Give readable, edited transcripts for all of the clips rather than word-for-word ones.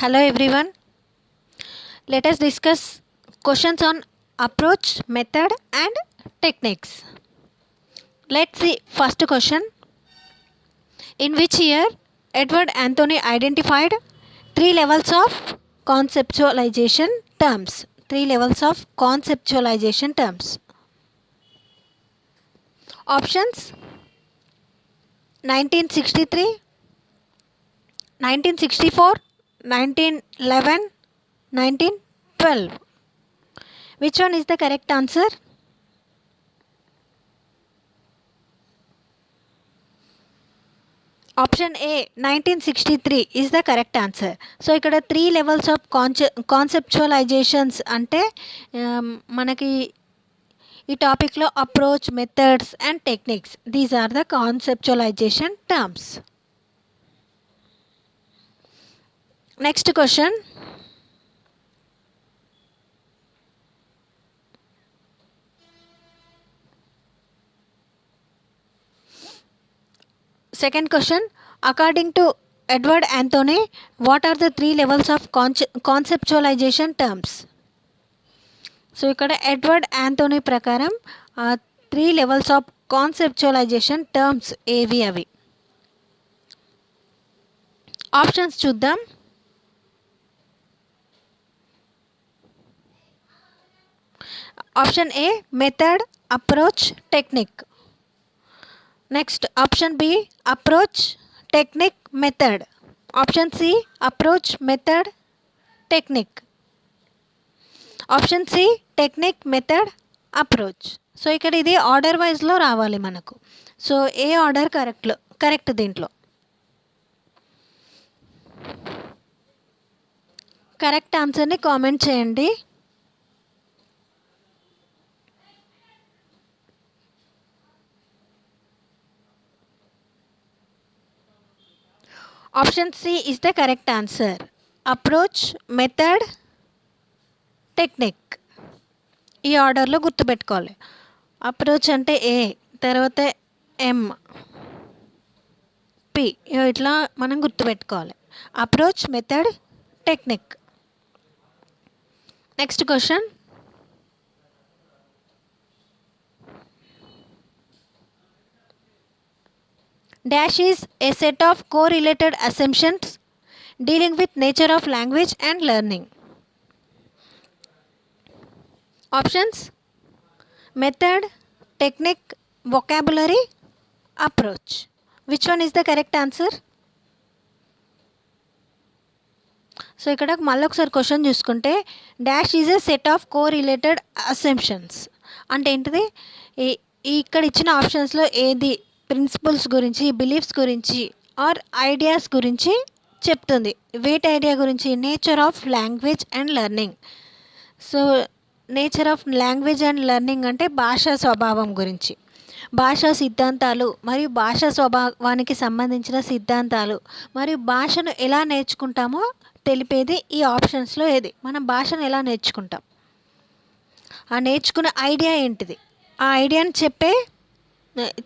Hello everyone. Let us discuss questions on approach, method and techniques. Let's see first question. In which year Edward Anthony identified three levels of conceptualization terms? Three levels of conceptualization terms. Options: 1963, 1964, 1911, 1912. Which one is the correct answer? Option A 1963 is the correct answer. So ఇక్కడ three levels of conceptualisations అంటే మనకి ఈ టాపిక్లో approach, methods and techniques, these are the conceptualisation terms. Next question. Second question. According to Edward Anthony, what are the three levels of conceptualization terms? So ఇక్కడ Edward Anthony ప్రకారం three levels of conceptualisation terms ఏవి అవి? Options చూద్దాం. Option A method, approach, technique. Next option B approach, technique, method. Option C approach, method, technique. Option C technique, method, approach. So ఇక్కడ ఇది order వైజ్లో రావాలి మనకు. So A order correct దీంట్లో? Correct ఆన్సర్ని కామెంట్ చేయండి. Option C is the correct answer. Approach, method, technique. ఈ ఆర్డర్లో గుర్తుపెట్టుకోవాలి. అప్రోచ్ అంటే ఏ, తర్వాత ఎం, పి, ఇట్లా మనం గుర్తుపెట్టుకోవాలి. Approach, method, technique. Next question. Dash is a set of correlated assumptions dealing with nature of language and learning. Options: method, technique, vocabulary, approach. Which one is the correct answer? So ఇక్కడ మళ్ళీ ఒకసారి question చూసుకుంటే, dash is a set of correlated assumptions అంటే ఏంటిది? ఇక్కడ ఇచ్చిన ఆప్షన్స్లో ఏది ప్రిన్సిపల్స్ గురించి, బిలీఫ్స్ గురించి ఆర్ ఐడియాస్ గురించి చెప్తుంది? వేట్ ఐడియా గురించి? Nature of language and learning. So nature of language and learning అంటే భాషా స్వభావం గురించి, భాషా సిద్ధాంతాలు మరియు భాషా స్వభావానికి సంబంధించిన సిద్ధాంతాలు మరియు భాషను ఎలా నేర్చుకుంటామో తెలిపేది ఈ ఆప్షన్స్లో ఏది? మనం భాషను ఎలా నేర్చుకుంటాం, ఆ నేర్చుకున్న ఐడియా ఏంటిది, ఆ ఐడియాని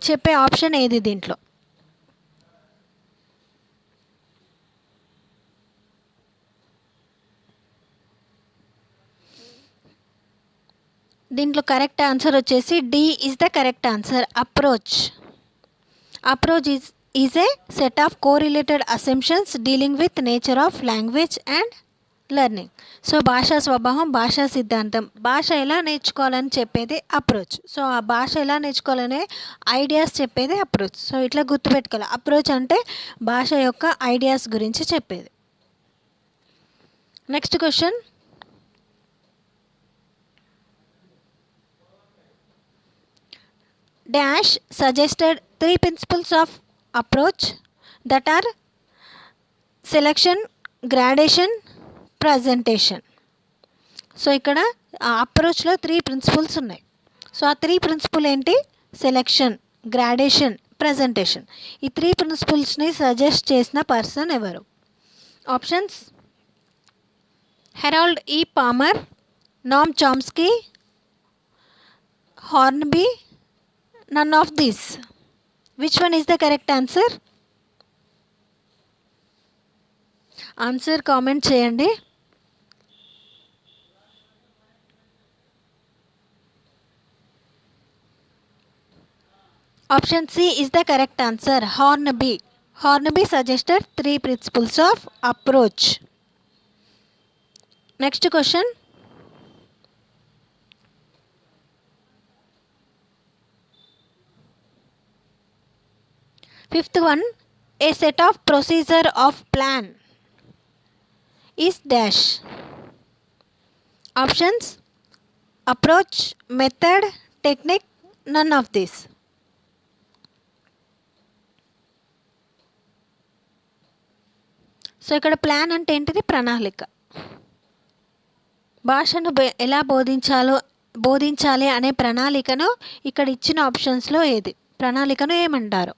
చెప్పే ఆప్షన్ ఏది దీంట్లో? దీంట్లో కరెక్ట్ ఆన్సర్ వచ్చేసి D is the correct answer. Approach. Approach is a set of correlated assumptions dealing with nature of language and learning. So భాషా స్వభావం, భాషా సిద్ధాంతం, భాష ఎలా నేర్చుకోవాలని చెప్పేది అప్రోచ్. సో ఆ భాష ఎలా నేర్చుకోవాలనే ఐడియాస్ చెప్పేది అప్రోచ్. సో ఇట్లా గుర్తుపెట్టుకోవాలి. అప్రోచ్ అంటే భాష యొక్క ఐడియాస్ గురించి చెప్పేది. Next question. Dash suggested three principles of approach that are selection, gradation, presentation. So ఇక్కడ అప్రోచ్లో త్రీ ప్రిన్సిపల్స్ ఉన్నాయి. సో ఆ త్రీ ప్రిన్సిపల్ ఏంటి? Selection, gradation, presentation. ఈ త్రీ ప్రిన్సిపల్స్ని సజెస్ట్ చేసిన పర్సన్ ఎవరు? Options: Harold E Palmer, Noam Chomsky, Hornby, none of these. Which one is the correct answer? Answer comment చేయండి. Option C is the correct answer. Hornby suggested 3 principles of approach. Next question. Fifth one, a set of procedure of plan is dash. Options: approach, method, technique, none of this. So ఇక్కడ plan అంటే ఏంటిది? ప్రణాళిక. భాషను ఎలా బోధించాలి అనే ప్రణాళికను ఇక్కడ ఇచ్చిన ఆప్షన్స్లో ఏది? ప్రణాళికను ఏమంటారు?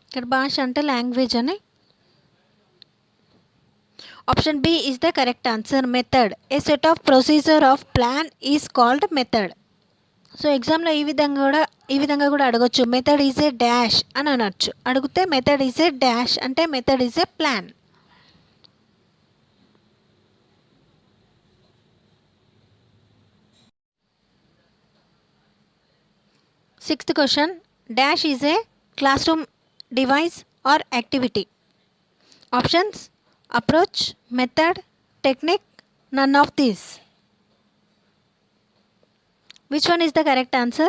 ఇక్కడ భాష అంటే లాంగ్వేజ్ అని. Option B is the correct answer. Method. A set of procedure of plan is called method. So ఎగ్జామ్లో ఈ విధంగా కూడా అడగొచ్చు. మెథడ్ ఈజ్ ఏ డాష్ అని అనొచ్చు. అడిగితే మెథడ్ ఈజ్ ఏ డాష్ అంటే method is a plan. Sixth question. Dash is a classroom device or activity. Options: approach, method, technique, none of these. Which one is the correct answer?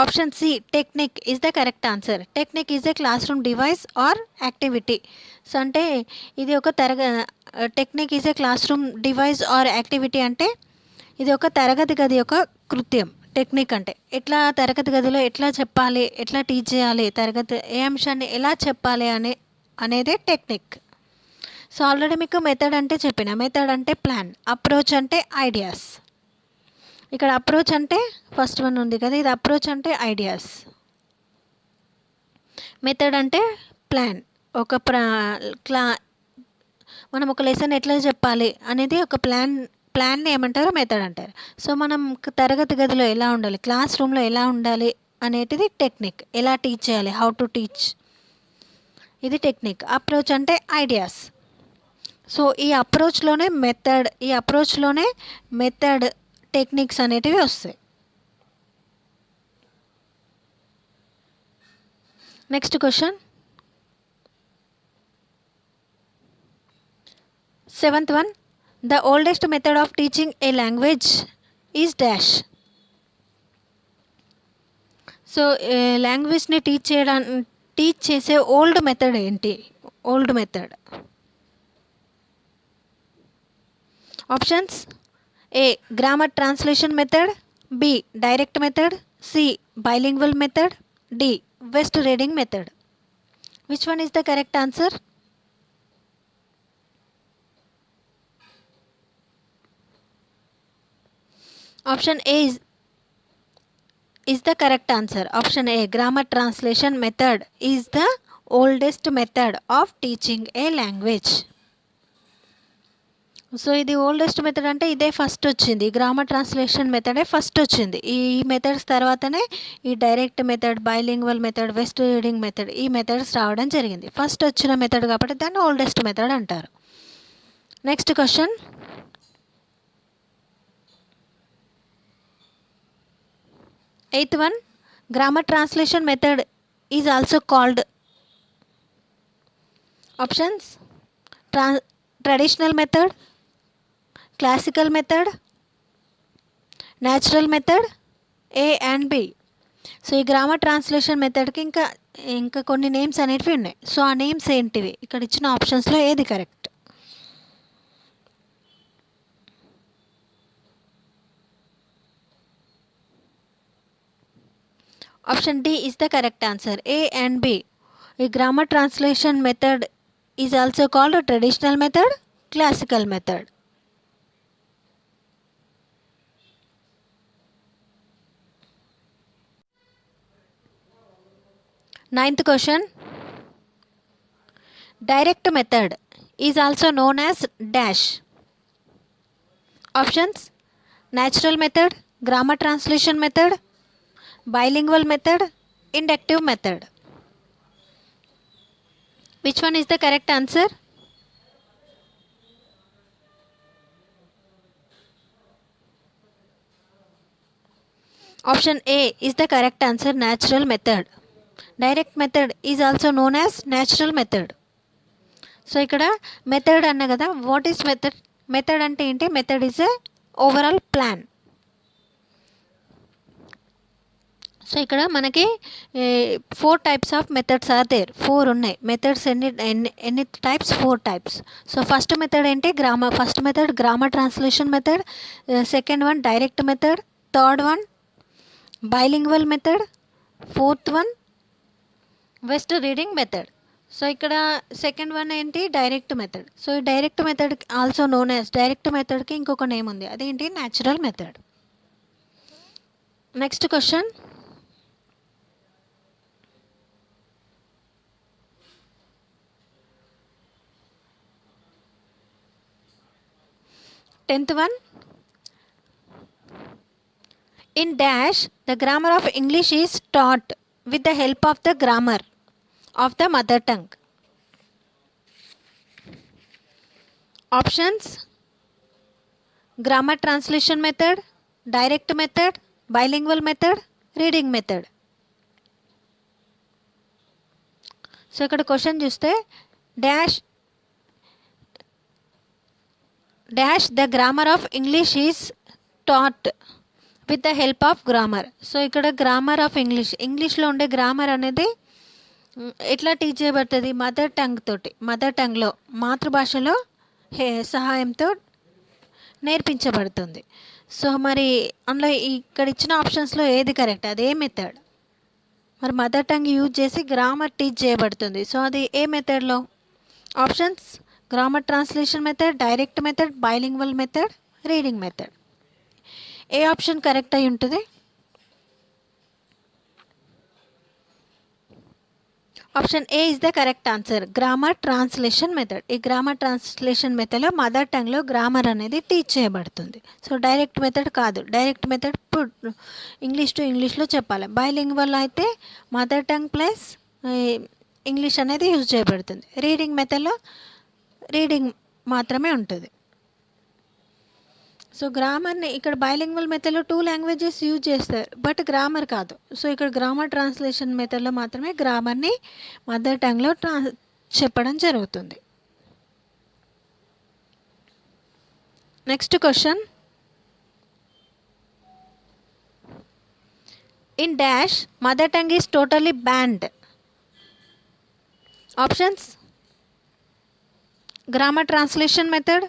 Option C, technique is the correct answer. Technique is a classroom device or activity. So అంటే ఇది ఒక technique is a classroom device or activity అంటే ఇది ఒక తరగతి గది యొక్క కృత్యం. టెక్నిక్ అంటే ఎట్లా తరగతి గదిలో ఎట్లా చెప్పాలి, ఎట్లా టీచ్ చేయాలి, ఏ అంశాన్ని ఎలా చెప్పాలి అనేదే టెక్నిక్. సో ఆల్రెడీ మీకు మెథడ్ అంటే చెప్పిన. మెథడ్ అంటే ప్లాన్, అప్రోచ్ అంటే ఐడియాస్. ఇక్కడ అప్రోచ్ అంటే ఫస్ట్ వన్ ఉంది కదా, ఇది అప్రోచ్ అంటే ఐడియాస్. మెథడ్ అంటే ప్లాన్. మనం ఒక లెసన్ ఎట్లా చెప్పాలి అనేది ఒక ప్లాన్ని ఏమంటారు? మెథడ్ అంటారు. సో మనం తరగతి గదిలో ఎలా ఉండాలి, క్లాస్ రూమ్లో ఎలా ఉండాలి అనేటిది టెక్నిక్. ఎలా టీచ్ చేయాలి, హౌ టు టీచ్, ఇది టెక్నిక్. అప్రోచ్ అంటే ఐడియాస్. సో ఈ అప్రోచ్లోనే మెథడ్ టెక్నిక్స్ అనేటివి వస్తాయి. Next question. Seventh one. The oldest method of teaching a language is dash. So లాంగ్వేజ్ని టీచ్ చేసే ఓల్డ్ మెథడ్ ఏంటి? Old method. Options: a grammar translation method, b direct method, c bilingual method, d West reading method. Which one is the correct answer? Option a is the correct answer. Option A, grammar translation method is the oldest method of teaching a language. So ఇది oldest method అంటే ఇదే first వచ్చింది. Grammar translation మెథడే first వచ్చింది. ఈ methods తర్వాతనే ఈ direct method, bilingual method, West reading method, ఈ methods రావడం జరిగింది. ఫస్ట్ వచ్చిన మెథడ్ కాబట్టి దాన్ని ఓల్డెస్ట్ మెథడ్ అంటారు. Next question. Eighth one. Grammar translation method is also called. Options: traditional method, classical method, natural method, A and B. So ఈ grammar translation మెథడ్కి ఇంకా కొన్ని నేమ్స్ అనేటివి ఉన్నాయి. సో ఆ నేమ్స్ ఏంటివి? ఇక్కడ ఇచ్చిన ఆప్షన్స్లో ఏది correct? Option d is the correct answer. A and b. ఈ grammar translation method is also called traditional method, classical method. Ninth question. Direct method is also known as dash. Options: natural method, grammar translation method, bilingual method, inductive method. Which one is the correct answer? Option A is the correct answer, natural method. Direct method is also known as natural method. So ఇక్కడ method అన్న కదా, what is method? Method అంటే ఏంటి? Method is a overall plan. So ఇక్కడ మనకి 4 types of methods are there. 4 ఉన్నాయి methods. ఎన్ని types? 4 types. So first method ఏంటి? First method grammar translation method. Second one direct method. Third one bilingual method. Fourth one West reading method. So ఇక్కడ second one ఏంటి? Direct method. So ఈ direct method also known as, direct మెథడ్కి ఇంకొక name ఉంది, అదేంటి? Natural method. Next question. Tenth one. In dash, the grammar of English is taught with the help of the grammar of the mother tongue. Options: grammar translation method, direct method, bilingual method, reading method. So ఇక్కడ question చూస్తే dash the grammar of English is taught with the help of grammar. So ఇక్కడ grammar of ఇంగ్లీష్లో ఉండే grammar అనేది ఎట్లా teach చేయబడుతుంది? Mother tongue తోటి, mother టంగ్లో, మాతృభాషలో సహాయంతో నేర్పించబడుతుంది. సో మరి అందులో ఇక్కడ ఇచ్చిన ఆప్షన్స్లో ఏది కరెక్ట్? అదే మెథడ్. మరి మదర్ టంగ్ యూజ్ చేసి గ్రామర్ టీచ్ చేయబడుతుంది. సో అది ఏ మెథడ్లో? Options: grammar translation method, direct method, bilingual method, reading method. ఏ ఆప్షన్ కరెక్ట్ అయి ఉంటుంది? Option a is the correct answer, grammar translation method. ఈ గ్రామర్ ట్రాన్స్లేషన్ మెథడ్లో మదర్ టంగ్లో గ్రామర్ అనేది టీచ్ చేయబడుతుంది. సో డైరెక్ట్ మెథడ్ కాదు. డైరెక్ట్ మెథడ్ ఇంగ్లీష్ టు ఇంగ్లీష్లో చెప్పాలి. బైలింగ్వల్ అయితే మదర్ టంగ్ ప్లస్ ఇంగ్లీష్ అనేది యూజ్ చేయబడుతుంది. రీడింగ్ మెథడ్లో రీడింగ్ మాత్రమే ఉంటుంది. సో గ్రామర్ని ఇక్కడ బైలింగ్వల్ మెథడ్లో 2 లాంగ్వేజెస్ యూజ్ చేస్తారు, బట్ గ్రామర్ కాదు. సో ఇక్కడ గ్రామర్ ట్రాన్స్లేషన్ మెథడ్లో మాత్రమే గ్రామర్ని మదర్ టంగ్లో చెప్పడం జరుగుతుంది. Next question. In dash mother tongue is totally banned. Options: grammar translation method,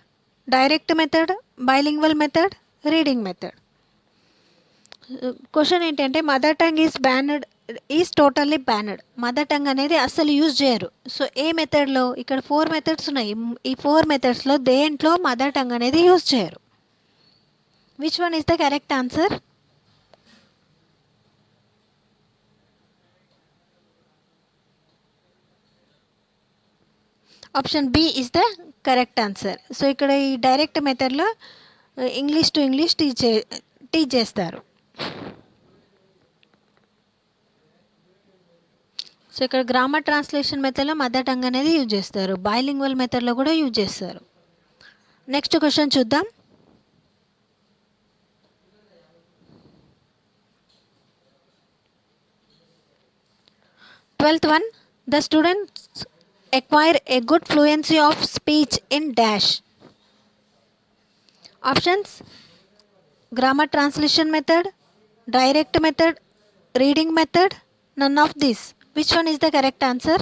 direct method, bilingual method, reading method. Question ఏంటంటే mother tongue is totally banned. Mother tongue అనేది అస్సలు యూజ్ చేయరు. సో ఏ మెథడ్లో? ఇక్కడ 4 మెథడ్స్ ఉన్నాయి. ఈ 4 మెథడ్స్లో దేంట్లో మదర్ టంగ్ అనేది యూజ్ చేయరు? Which one is the correct answer? Option B is the correct answer. So ఇక్కడ ఈ డైరెక్ట్ మెథడ్లో ఇంగ్లీష్ టు ఇంగ్లీష్ టీచ్ చేస్తారు. సో ఇక్కడ గ్రామర్ ట్రాన్స్లేషన్ మెథడ్లో మదర్ టంగ్ అనేది యూజ్ చేస్తారు. బైలింగ్వల్ మెథడ్లో కూడా యూజ్ చేస్తారు. నెక్స్ట్ క్వశ్చన్ చూద్దాం. Twelfth one. The students acquire a good fluency of speech in dash. Options: grammar translation method, direct method, reading method, none of these. Which one is the correct answer?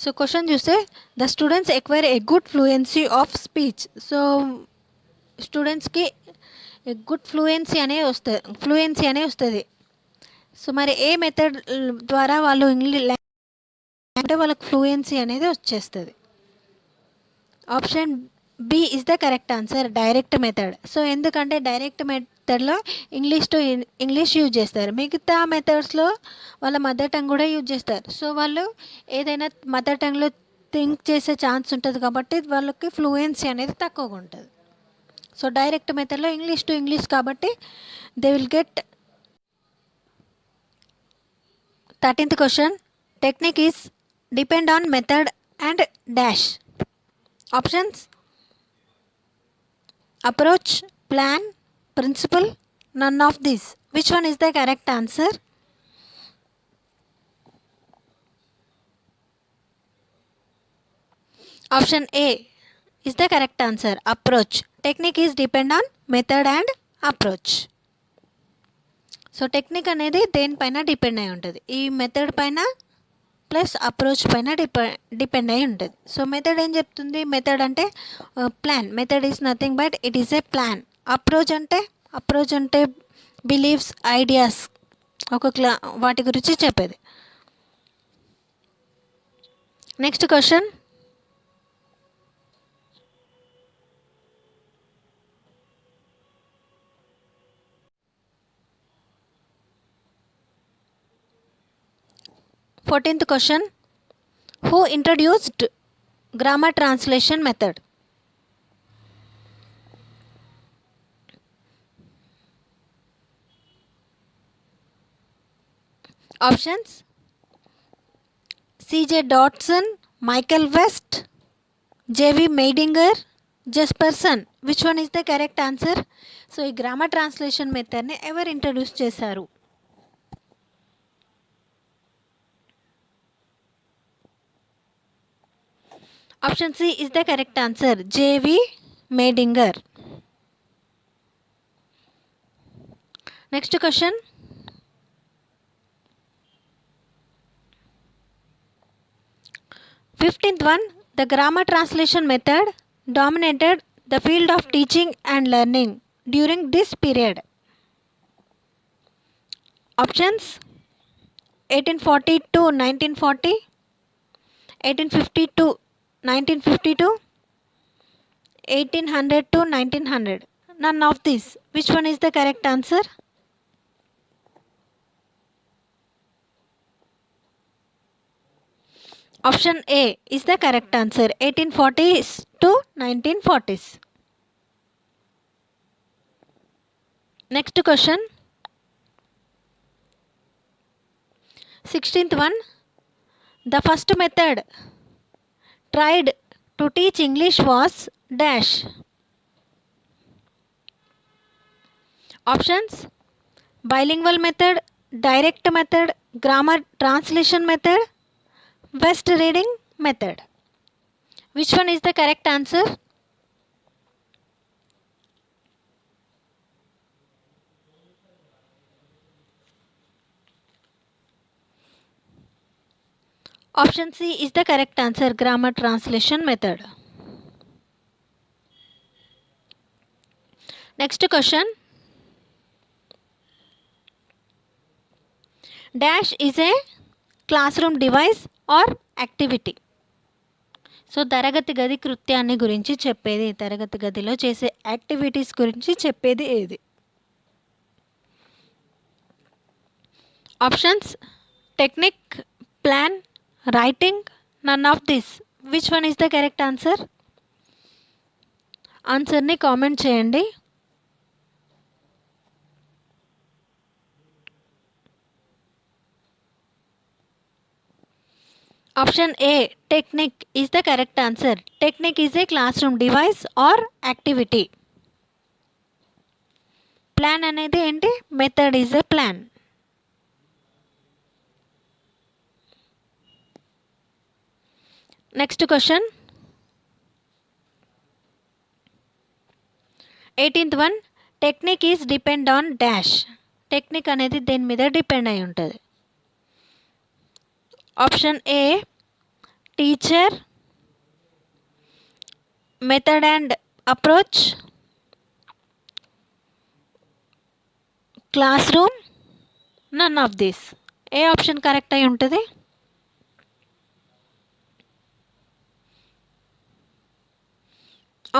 So question చూస్తే the students acquire a good fluency of speech. So స్టూడెంట్స్కి good fluency అనే వస్తుంది. So మరి ఏ method ద్వారా వాళ్ళు English అంటే వాళ్ళకి fluency అనేది వచ్చేస్తుంది? Option B is the correct answer, direct method. So ఎందుకంటే డైరెక్ట్ మెథడ్లో ఇంగ్లీష్ టు ఇంగ్లీష్ యూజ్ చేస్తారు. మిగతా మెథడ్స్లో వాళ్ళ మదర్ టంగ్ కూడా యూజ్ చేస్తారు. సో వాళ్ళు ఏదైనా మదర్ టంగ్లో థింక్ చేసే ఛాన్స్ ఉంటుంది కాబట్టి వాళ్ళకి ఫ్లూయెన్సీ అనేది తక్కువగా ఉంటుంది. సో డైరెక్ట్ మెథడ్లో ఇంగ్లీష్ టు ఇంగ్లీష్ కాబట్టి they will get. 13th question, technique is depend on method and dash. Options: approach, plan, principle, none of these. Which one is the correct answer? Option A is the correct answer. Approach. Technique is depend on method and approach. So technique అనేది దేనిపైన depend అయి ఉంటుంది, ఈ method పైన plus approach పైన depend అయి ఉంటుంది. So method ఏం చెప్తుంది? మెథడ్ అంటే plan. Method is nothing but it is a plan. Approach అంటే బిలీఫ్స్, ఐడియాస్, వాటి గురించి చెప్పేది. Next question, fourteenth question, who introduced grammar translation method? Options: CJ Dodson, Michael West, JV Meidinger, Jespersen. Which one is the correct answer? So ఈ grammar translation మెథడ్ని ఎవరు introduce చేశారు? Option C is the correct answer, JV Meidinger. Next question, 15th one, the grammar translation method dominated the field of teaching and learning during this period. Options: 1840 to 1940, 1850 to 1952, 1800 to 1900. None of these. Which one is the correct answer? Option A is the correct answer, 1840s to 1940s. Next question, 16th one, the first method tried to teach English was dash. Options: bilingual method, direct method, grammar translation method, West reading method. Which one is the correct answer? Option C is the correct answer, grammar translation method. Next question, dash is a classroom device or activity. So తరగతి గది కృత్యాన్ని గురించి చెప్పేది, తరగతి గదిలో చేసే activities గురించి చెప్పేది ఏది? Options: technique, plan, writing, none of this. Which one is the correct answer? ఆన్సర్ని కామెంట్ చేయండి. Option A, technique is the correct answer. Technique is a classroom device or activity. Plan అనేది ఏంటి? Method is a plan. Next question, 18th one, technique is depend on dash. Technique అనేది దేని మీద depend అయి ఉంటుంది? Option A, teacher, method and approach, class room, none of this. ఏ option correct అయి ఉంటుంది?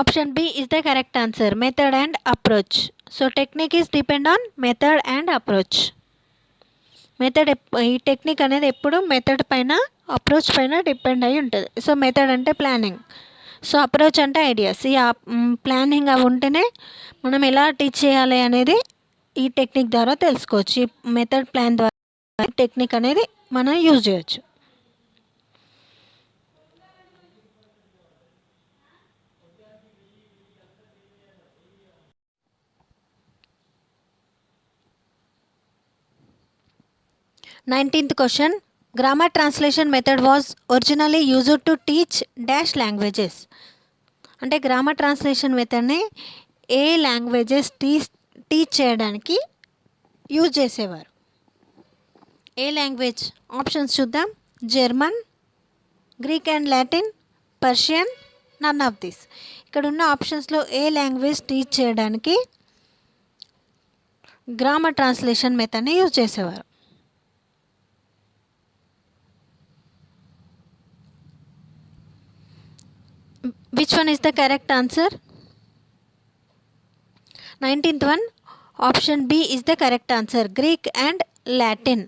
Option B is the correct answer, method and approach. So technique is depend on method and approach. Method ఈ technique అనేది ఎప్పుడు method పైన approach పైన depend అయి ఉంటుంది. సో మెథడ్ అంటే ప్లానింగ్, సో అప్రోచ్ అంటే ఐడియాస్. ఈ ప్లానింగ్ అవి ఉంటేనే మనం ఎలా టీచ్ చేయాలి అనేది ఈ టెక్నిక్ ద్వారా తెలుసుకోవచ్చు. ఈ మెథడ్ ప్లాన్ ద్వారా టెక్నిక్ అనేది మనం యూజ్ చేయొచ్చు. 19th question. Grammar translation method was originally used to teach dash languages. అంటే గ్రామర్ ట్రాన్స్లేషన్ మెథడ్ని ఏ లాంగ్వేజెస్ టీచ్ చేయడానికి యూజ్ చేసేవారు. ఏ లాంగ్వేజ్? ఆప్షన్స్ చూద్దాం. German, Greek and Latin, Persian, none of this. ఇక్కడ ఉన్న ఆప్షన్స్లో ఏ లాంగ్వేజ్ టీచ్ చేయడానికి గ్రామర్ ట్రాన్స్లేషన్ మెథడ్ని యూజ్ చేసేవారు? Which one is the correct answer? 19th one, option B is the correct answer. Greek and Latin.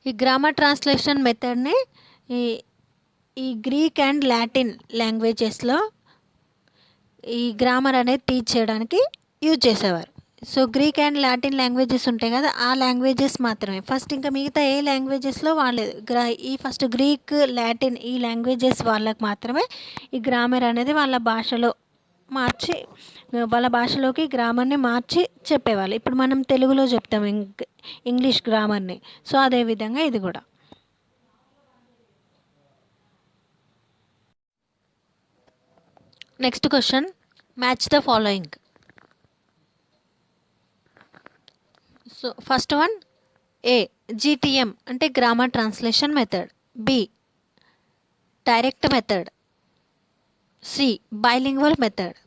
ఈ grammar translation మెథడ్ని ఈ Greek and Latin లాంగ్వేజెస్లో ఈ గ్రామర్ అనేది టీచ్ చేయడానికి యూజ్ చేసేవారు. So Greek and Latin languages ఉంటాయి కదా, ఆ లాంగ్వేజెస్ మాత్రమే. ఫస్ట్ ఇంకా మిగతా ఏ లాంగ్వేజెస్లో వాడలేదు. ఈ ఫస్ట్ గ్రీక్, లాటిన్ ఈ లాంగ్వేజెస్ వాళ్ళకి మాత్రమే ఈ గ్రామర్ అనేది వాళ్ళ భాషలోకి గ్రామర్ని మార్చి చెప్పేవాళ్ళు. ఇప్పుడు మనం తెలుగులో చెప్తాం ఇంగ్లీష్ గ్రామర్ని. సో అదేవిధంగా ఇది కూడా. Next question, match the following. So first one, a GTM అంటే grammar translation method, b direct method, c bilingual method,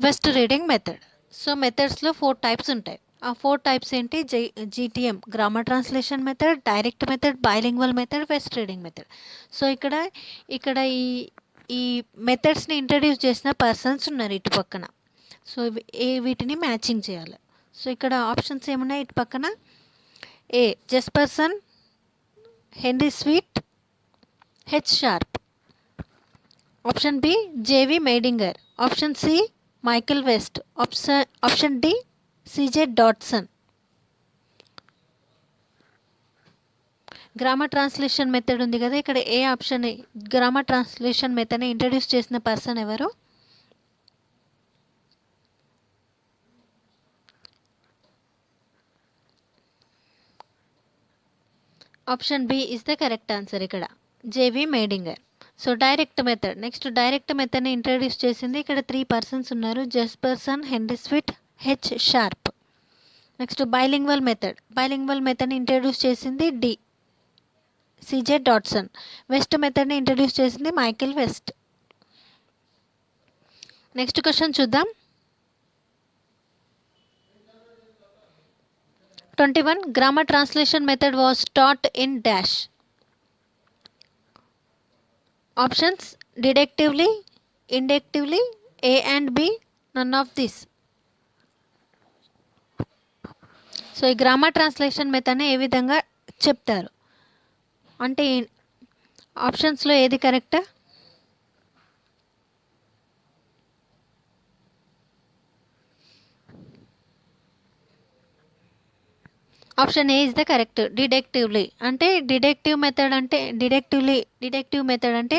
West reading method. So మెథడ్స్లో 4 టైప్స్ ఉంటాయి. ఆ 4 టైప్స్ ఏంటి? GTM grammar translation method, direct method, bilingual method, West reading method. So ఇక్కడ ఈ మెథడ్స్ని introduce చేసిన persons ఉన్నారు ఇటు పక్కన. సో వీటిని మ్యాచింగ్ చేయాలి. సో ఇక్కడ ఆప్షన్స్ ఏమున్నాయి ఇటు పక్కన? A Jespersen, Henry Sweet, H Sharp. Option b JV Meidinger. Option c Michael West. Option d CJ Dodson. Grammar translation method ఉంది కదా, ఇక్కడ ఏ ఆప్షన్ గ్రామర్ ట్రాన్స్లేషన్ మెథడ్ని ఇంట్రడ్యూస్ చేసిన పర్సన్ ఎవరు? Option B is the correct answer ఇక్కడ, JV Meidinger. So direct method. Next direct మెథడ్ని introduce చేసింది ఇక్కడ 3 పర్సన్స్ ఉన్నారు, Jespersen, Henry Sweet, H Sharp. Next bilingual మెథడ్ని ఇంట్రడ్యూస్ చేసింది d CJ Datsun. West మెథడ్ని introduce చేసింది మైకేల్ వెస్ట్. నెక్స్ట్ క్వశ్చన్ చూద్దాం. 21 grammar translation method was taught in dash. Options deductively, inductively, A and B, none of this. So ఈ grammar translation మెథడ్ని ఏ విధంగా చెప్తారు అంటే ఆప్షన్స్లో ఏది correct? Option a is the correct, deductively. అంటే డిడక్టివ్ మెథడ్ అంటే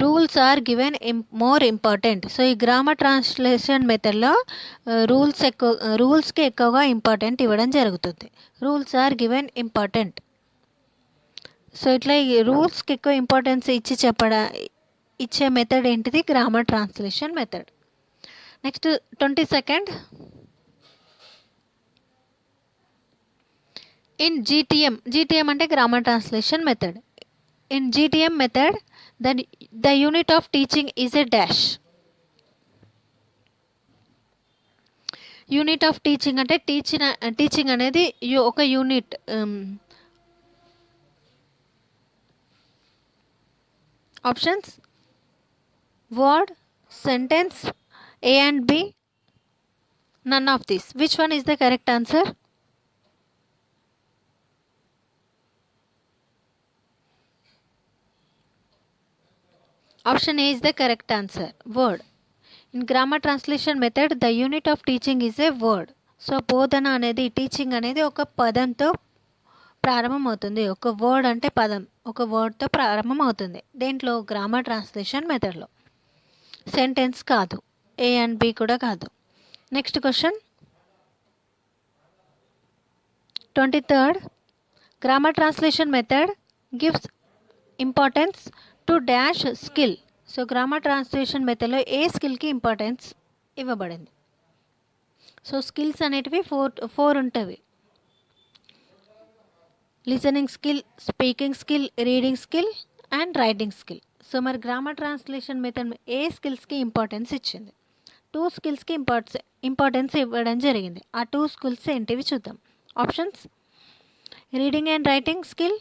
rules are given more important. So ఈ గ్రామర్ ట్రాన్స్లేషన్ మెథడ్లో రూల్స్కి ఎక్కువగా ఇంపార్టెంట్ ఇవ్వడం జరుగుతుంది. Rules are given important. So ఇట్లా ఈ రూల్స్కి ఎక్కువ ఇంపార్టెన్స్ ఇచ్చే మెథడ్ ఏంటిది? Grammar translation method. Next 22nd, in GTM అంటే grammar translation method. In GTM method the unit of teaching is a dash. Unit of teaching అంటే టీచింగ్ అనేది ఒక unit. Options word, sentence, A and B, None of this. Which one is the correct answer? Option A is the correct answer. Word. In grammar translation method, the unit of teaching is a word. So బోధన అనేది teaching అనేది ఒక పదంతో ప్రారంభమవుతుంది. ఒక word అంటే పదం, ఒక వర్డ్తో ప్రారంభమవుతుంది. దేంట్లో? గ్రామర్ ట్రాన్స్లేషన్ మెథడ్లో. సెంటెన్స్ కాదు, ఏ అండ్ బి కూడా కాదు. Next question 23rd. Grammar translation method gives importance to dash skill. So grammar translation మెథడ్లో ఏ స్కిల్కి ఇంపార్టెన్స్ ఇవ్వబడింది? సో స్కిల్స్ అనేటివి ఫోర్ ఉంటుంది. Listening skill, speaking skill, reading skill and writing skill. So మరి grammar translation method ఏ స్కిల్స్కి importance ఇచ్చింది? 2 స్కిల్స్కి importance ఇవ్వడం జరిగింది. ఆ 2 skills ఏంటివి చూద్దాం. Options: reading and writing skill,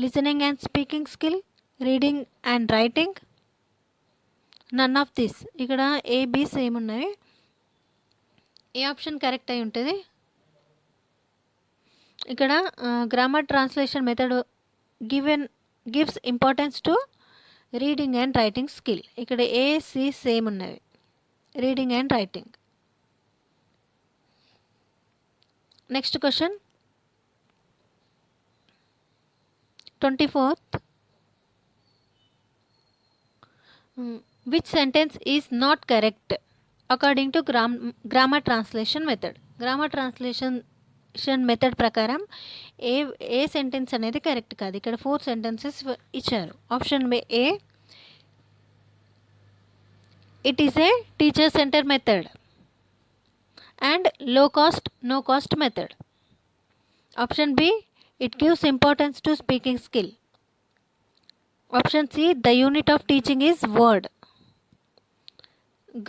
listening and speaking skill, reading and writing. None of this. ఇక్కడ A B same ఉన్నవి. ఏ ఆప్షన్ కరెక్ట్ అయి ఉంటుంది? ఇక్కడ grammar translation method gives importance to reading and writing skill. ఇక్కడ ఏసి సేమ్ ఉన్నవి, reading and writing. Next question 24th. Which sentence is not correct according to grammar translation method? Grammar translation method ప్రకారం ఏ sentence అనేది correct కాదు. ఇక్కడ 4 sentences ఇచ్చారు. Option a, it is a teacher centre method and low cost no cost method. Option b, it gives importance to speaking skill. Option c, the unit of teaching is word.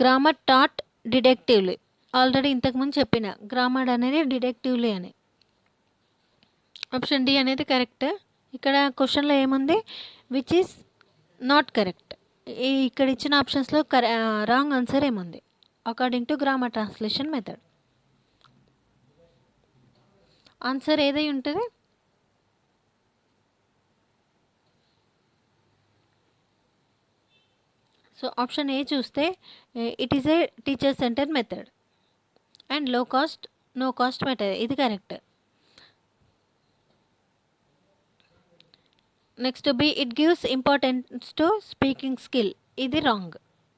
Grammar taught deductively. Already ఇంతకుముందు చెప్పిన grammar అనేది deductively అని. Option d అనేది correct. ఇక్కడ క్వశ్చన్లో ఏముంది? Which is not correct. ఇక్కడ ఇచ్చిన ఆప్షన్స్లో రాంగ్ ఆన్సర్ ఏముంది according to grammar translation method? Answer ఏదై ఉంటుంది? సో ఆప్షన్ ఏ చూస్తే it is a teacher centre method and low cost no cost method. ఇది correct. Next B, it gives importance to speaking skill. ఇది wrong.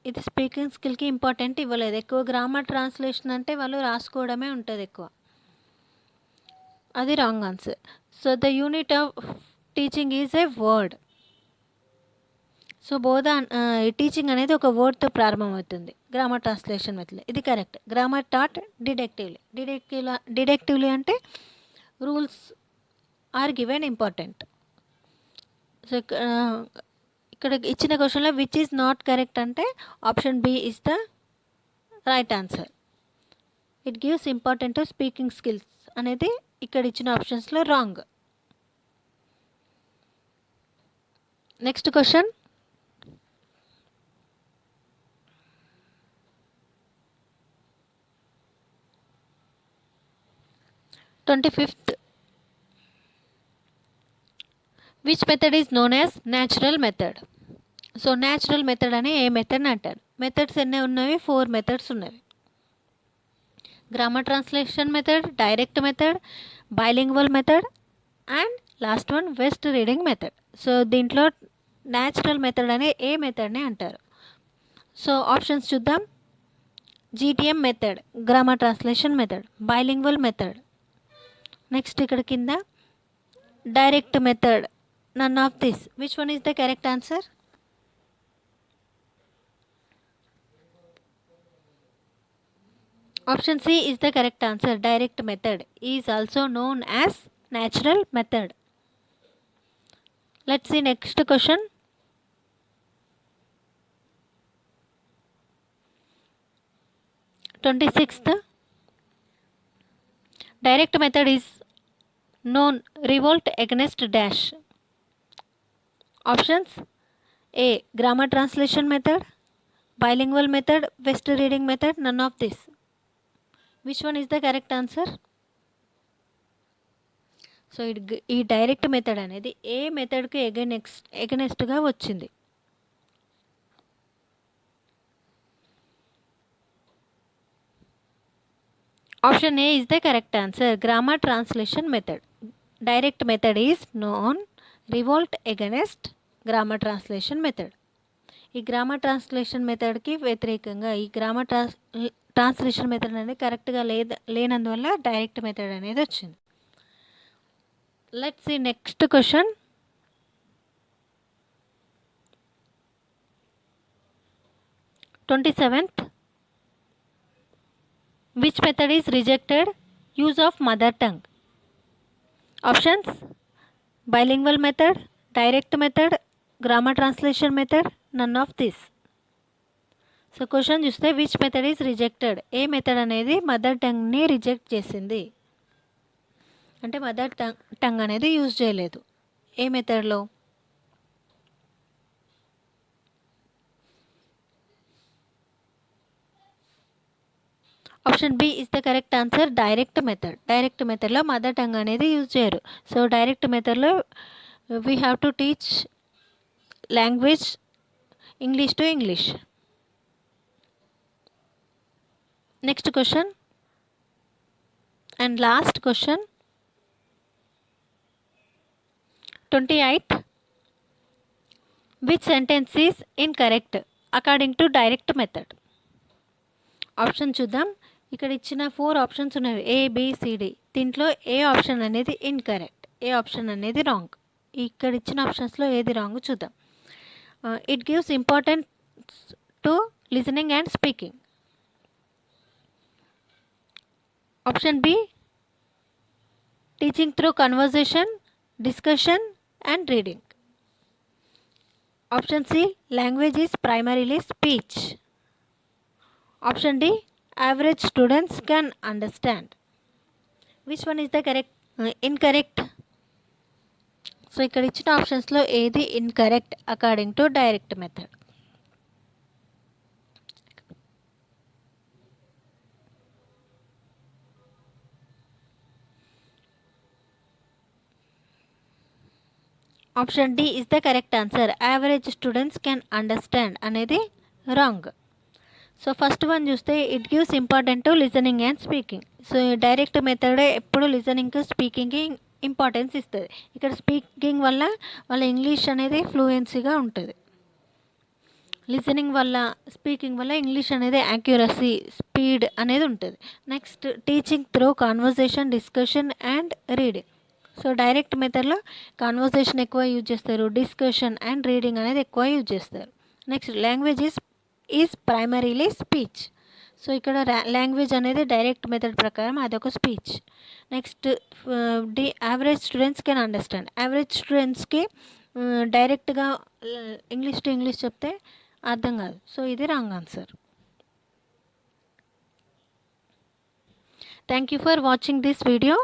ఇది speaking స్కిల్కి important ఇవ్వలేదు. ఎక్కువ grammar translation అంటే వాళ్ళు రాసుకోవడమే ఉంటుంది ఎక్కువ. అది wrong answer. So the unit of teaching is a word. So teaching అనేది ఒక వర్డ్తో ప్రారంభమవుతుంది గ్రామర్ ట్రాన్స్లేషన్ మెథడ్. ఇది correct. Grammar taught deductively. Deductively అంటే rules are given important. So ఇక్కడ ఇచ్చిన క్వశ్చన్లో విచ్ ఈజ్ నాట్ కరెక్ట్ అంటే option B is the right answer. It gives important to speaking skills అనేది ఇక్కడ ఇచ్చిన ఆప్షన్స్లో wrong. Next question 25th. Which method is known as natural method? So natural method అని ఏ method అంటారు? Methods ఎన్ని ఉన్నవి? 4 methods ఉన్నవి. Grammar translation method, direct method, bilingual method and last one West reading method. So దీంట్లో natural method అనే ఏ మెథడ్ని అంటారు? సో ఆప్షన్స్ చూద్దాం. GTM method, grammar translation method, bilingual method. Next ఇక్కడ కింద direct method. None of this. Which one is the correct answer? Option C is the correct answer. Direct method is also known as natural method. Let's see next question. Twenty-sixth. Direct method is known revolt against dash. Options: A, grammar translation method, bilingual method, West reading method, none of this. Which one is the correct answer? So ఈ direct method అనేది ఏ మెథడ్కి ఎగనెస్ట్గా వచ్చింది? Option A is the correct answer, grammar translation method. Direct method is known, revolt against grammar translation method. ఈ grammar translation మెథడ్కి వ్యతిరేకంగా ఈ grammar translation method అనేది కరెక్ట్గా లేనందువల్ల direct method అనేది వచ్చింది. Let's see next question. 27th. Which method is rejected? Use of mother tongue. Options: bilingual method, direct method, grammar translation method, none of this. So question చూస్తే which method is rejected, ఏ method అనేది mother టంగ్ని reject చేసింది అంటే mother tongue అనేది use చేయలేదు. ఏ మెథడ్లో? Option B is the correct answer, direct method. Direct మెథడ్లో మదర్ టంగ్ అనేది యూజ్ చేయరు. సో డైరెక్ట్ మెథడ్లో we have to teach language English to English. Next question and last question. 28. Which sentence is incorrect according to direct method? Option చూద్దాం. ఇక్కడ ఇచ్చిన 4 options ఉన్నాయి, ABCD. దీంట్లో ఏ ఆప్షన్ అనేది ఇన్కరెక్ట్, ఏ ఆప్షన్ అనేది రాంగ్. ఇక్కడ ఇచ్చిన ఆప్షన్స్లో ఏది రాంగ్ చూద్దాం. It gives importance to listening and speaking. Option B, teaching through conversation, discussion and reading. Option C, language is primarily speech. Option D, average students can understand. Which one is the incorrect? So ఇక్కడ ఇచ్చిన ఆప్షన్స్లో ఏది incorrect according to direct method? Option D is the correct answer, average students can understand అనేది wrong. So first one చూస్తే it gives important to listening and speaking. So direct method ఎప్పుడు లిజనింగ్కి స్పీకింగ్కి importance ఇస్తుంది. ఇక్కడ స్పీకింగ్ వల్ల వాళ్ళ English అనేది ఫ్లూయెన్సీగా ఉంటుంది, లిజనింగ్ వల్ల స్పీకింగ్ వల్ల ఇంగ్లీష్ అనేది యాక్యురసీ స్పీడ్ అనేది ఉంటుంది. Next teaching through conversation, discussion and reading. So direct మెథడ్లో కాన్వర్జేషన్ ఎక్కువ యూజ్ చేస్తారు, డిస్కషన్ అండ్ రీడింగ్ అనేది ఎక్కువ యూజ్ చేస్తారు. Next language is primarily speech. So ఇక్కడ లాంగ్వేజ్ అనేది డైరెక్ట్ మెథడ్ ప్రకారం అదొక speech. Next average students can understand. Average స్టూడెంట్స్కి డైరెక్ట్గా ఇంగ్లీష్ టు ఇంగ్లీష్ చెప్తే అర్థం కాదు. సో ఇది wrong answer. Thank you for watching this video.